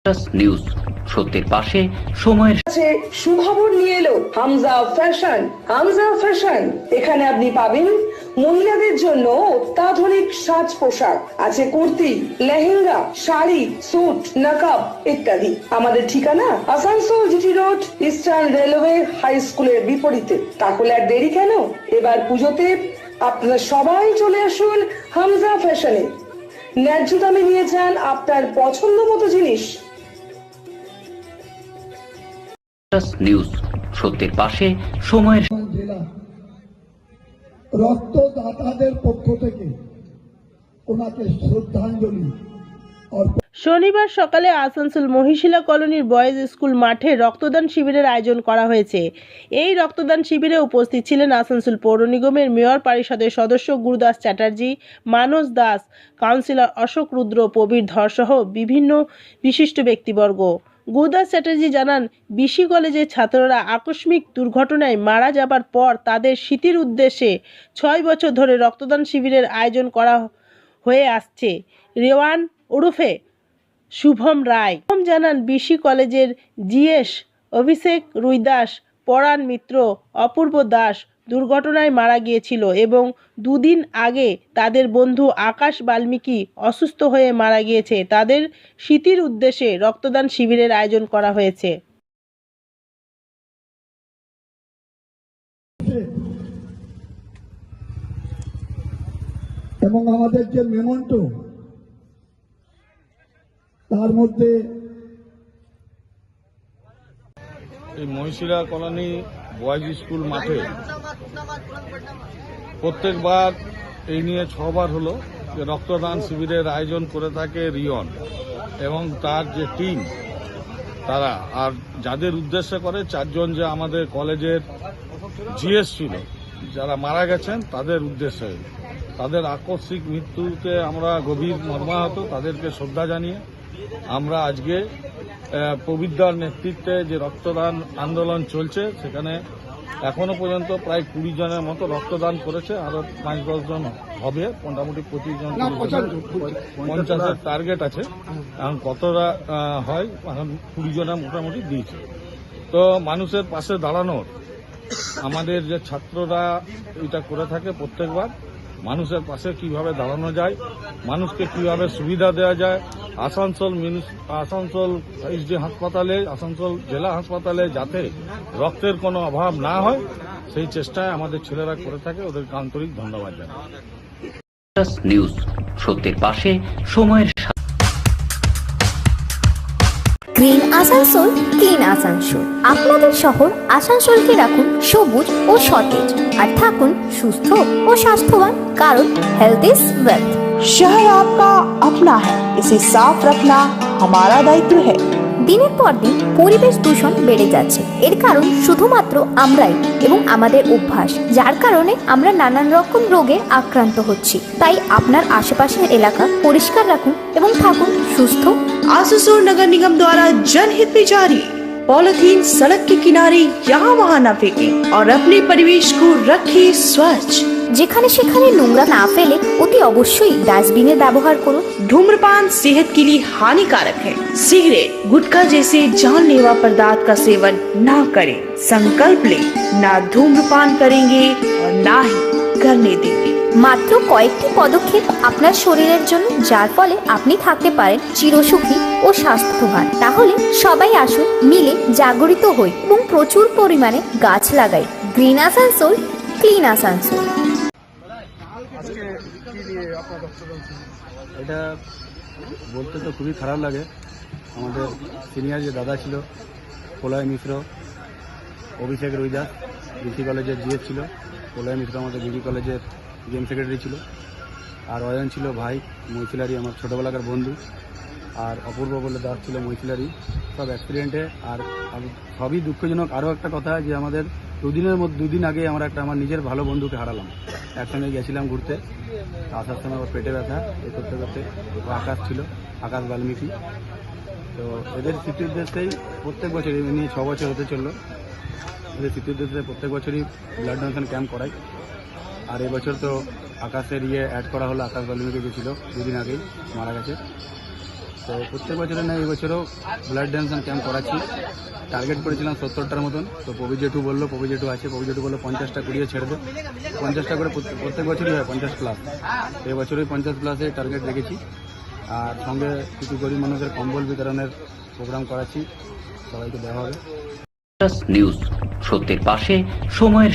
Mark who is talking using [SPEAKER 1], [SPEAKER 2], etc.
[SPEAKER 1] News সত্যের পাশে সময়ের
[SPEAKER 2] কাছে সুখবর নিয়ে এলো হামজা ফ্যাশন। হামজা ফ্যাশন, এখানে আপনি পাবেন মহিলাদের জন্য অত্যাধুনিক সাজ পোশাক, আছে কুর্তি, লেহেঙ্গা, শাড়ি, স্যুট, নকাব ইত্যাদি। আমাদের ঠিকানা Asansol GT road, eastern railway high স্কুলের বিপরীতে। তাহলে আর দেরি কেন, এবার পুজোতে আপনারা সবাই চলে আসুন হামজা ফ্যাশনে। ন্যায্য দামে নিয়ে যান আপনার পছন্দ মতো জিনিস।
[SPEAKER 1] নিউজ সত্যের পাশে সময়ের
[SPEAKER 3] জেলা রক্তদাতাদের পক্ষ থেকে ওনাকে শ্রদ্ধাঞ্জলি।
[SPEAKER 4] শনিবার সকালে আসানসোল মহিশিলা কলোনির বয়েজ স্কুল মাঠে রক্তদান শিবিরের আয়োজন করা হয়েছে। এই রক্তদান শিবিরে উপস্থিত ছিলেন আসানসোল পৌর নিগমের মেয়র পরিষদের সদস্য গুরুদাস চ্যাটার্জি, মানস দাস, কাউন্সিলর অশোক রুদ্র, প্রবীর ধর সহ বিভিন্ন বিশিষ্ট ব্যক্তিবর্গ। গুরুদাস চ্যাটার্জি জানান, বিসি কলেজের ছাত্ররা আকস্মিক দুর্ঘটনায় মারা যাবার পর তাদের স্মৃতির উদ্দেশ্যে 6 বছর ধরে রক্তদান শিবিরের আয়োজন করা হয়ে আসছে। রেওয়ান ওরফে শুভম রায় জানান, বিসি কলেজের জিএস অভিষেক রুইদাস, পরাণ মিত্র, অপূর্ব দাস দুর্ঘটনায় মারা গিয়েছিল এবং 2 দিন আগে তাদের বন্ধু আকাশ বাল্মীকি অসুস্থ হয়ে মারা গিয়েছে। তাদের স্মৃতির উদ্দেশ্যে রক্তদান শিবিরের আয়োজন করা হয়েছে।
[SPEAKER 3] এবং আমাদের যে মেমন্টো, তার মধ্যে
[SPEAKER 5] এই মহিশিলা কলোনি বয়েজ স্কুল মাঠে প্রত্যেকবার এই নিয়ে 6 বার হলো যে রক্তদান শিবিরের আয়োজন করে থাকে রিয়ন এবং তার যে টিম তারা, আর যাদের উদ্দেশ্যে করে 4 জন যে আমাদের কলেজের জিএস ছিল যারা মারা গেছেন তাদের উদ্দেশ্যে। তাদের আকস্মিক মৃত্যুতে আমরা গভীর মর্মাহত, তাদেরকে শ্রদ্ধা জানিয়ে আমরা আজকে প্রবীরদার নেতৃত্বে যে রক্তদান আন্দোলন চলছে সেখানে এখনো পর্যন্ত প্রায় 20 জনের মতো রক্তদান করেছে, আরো 5-10 জন হবে, মোটামুটি 25 জন 50-এর টার্গেট আছে। এখন কতটা হয়, এখন 20 জনের মোটামুটি দিয়েছে। তো মানুষের পাশে দাঁড়ানোর আমাদের যে ছাত্ররা এটা করে থাকে প্রত্যেকবার, মানুষের পাশে কিভাবে দাঁড়ানো যায়, মানুষকে কিভাবে সুবিধা দেওয়া যায়, আসানসোল এইচডি হাসপাতালে, আসানসোল জেলা হাসপাতালে যাতে রক্তের কোনো অভাব না হয় সেই চেষ্টায় আমাদের ছেলেরা করে থাকে। ওদেরকে আন্তরিক ধন্যবাদ জানাই।
[SPEAKER 1] নিউজ সত্যের পাশে সময়ের
[SPEAKER 6] গ্রিন আসানসোল, ক্লিন আসানসোল। আপনাদের শহর আসানসোলকে রাখুন সবুজ ও সতেজ, আর থাকুন সুস্থ ও স্বাস্থ্যবান, কারণ হেলথ ইজ ওয়েলথ।
[SPEAKER 7] शहर आपका अपना है, इसे साफ रखना हमारा दायित्व है।
[SPEAKER 6] দিনের পর দিন পরিবেশ দূষণ বেড়ে যাচ্ছে। এর কারণ শুধুমাত্র আমরাই এবং আমাদের অভ্যাস, যার কারণে আমরা নানান রকম রোগে আক্রান্ত হচ্ছি। তাই আপনার আশেপাশের এলাকা পরিষ্কার রাখুন এবং থাকুন সুস্থ।
[SPEAKER 7] आसुसोल नगर निगम द्वारा जनहित में जारी। पॉलिथीन सड़क के किनारे यहाँ वहाँ न फेंकें और अपने परिवेश को रखें स्वच्छ।
[SPEAKER 6] যেখানে সেখানে নোংরা না ফেলে অতি অবশ্যই ডাস্টবিনের ব্যবহার করুন।
[SPEAKER 7] धूम्रपान सेहत के लिए हानिकारक है। सिगरेट, गुटखा जैसे जानलेवा पदार्थ का सेवन न करें। संकल्प ले, ना धूम्रपान करेंगे और ना ही करने देंगे।
[SPEAKER 6] মাত্র কয়েকটি পদক্ষেপ আপনার শরীরের জন্য, যার ফলে আপনি থাকতে পারেন চিরসুখী ও স্বাস্থ্যবান। তাহলে সবাই আসুন, মিলে জাগরিত হই এবং প্রচুর পরিমাণে গাছ লাগাই। Green Asansol, clean Asansol.
[SPEAKER 8] এটা বলতে তো খুবই খারাপ লাগে। আমাদের সিনিয়র যে দাদা ছিল প্রলয় মিশ্র, অভিষেক রুইদাস বিসি কলেজের জিএস ছিল, প্রলয় মিশ্র আমাদের বিসি কলেজের গেম সেক্রেটারি ছিল, আর অয়ন ছিল ভাই মহিশিলারি, আমার ছোটোবেলাকার বন্ধু, আর অপূর্ব বলে দাস ছিল মহিশিলারি। সব অ্যাক্সিডেন্টে। আর সবই দুঃখজনক। আরও একটা কথা যে আমাদের 2 দিন আগে আমরা আমার নিজের ভালো বন্ধুকে হারালাম। একসঙ্গে গেছিলাম ঘুরতে, আসার সময় ওর পেটে ব্যথা এ করতে করতে, আকাশ ছিল, আকাশ বাল্মীকি। তো এদের স্মৃতি উদ্দেশ্যেই প্রত্যেক বছর, এই নিয়ে 6 বছর হতে চললো, এদের স্মৃতি উদ্দেশ্যে প্রত্যেক বছরই ব্লাড ডোনেশন ক্যাম্প করাই। আর এবছর তো আকাশের অ্যাড করা হলো, আকাশ বাল্মীকি যে ছিল 2 দিন আগেই মারা গেছে। তো প্রত্যেক বছরে না এই বছরও ব্লাড ডোনেশন ক্যাম্প করাচ্ছি। টার্গেট করেছিলাম 70টার মতন। তো পবিজেটু বললো, পবিজেটু আছে, পবিজেটু বললো 50টা কুড়িয়ে ছেড়ে দে। 50টা করে প্রত্যেক বছরই হয় 50 প্লাস। এই বছরই 50 প্লাসে টার্গেট রেখেছি। আর সঙ্গে কিছু গরিব মানুষের কম্বল বিতরণের প্রোগ্রাম করাচ্ছি, সবাইকে দেওয়া হবে।
[SPEAKER 1] নিউজ সত্যের পাশে সময়ের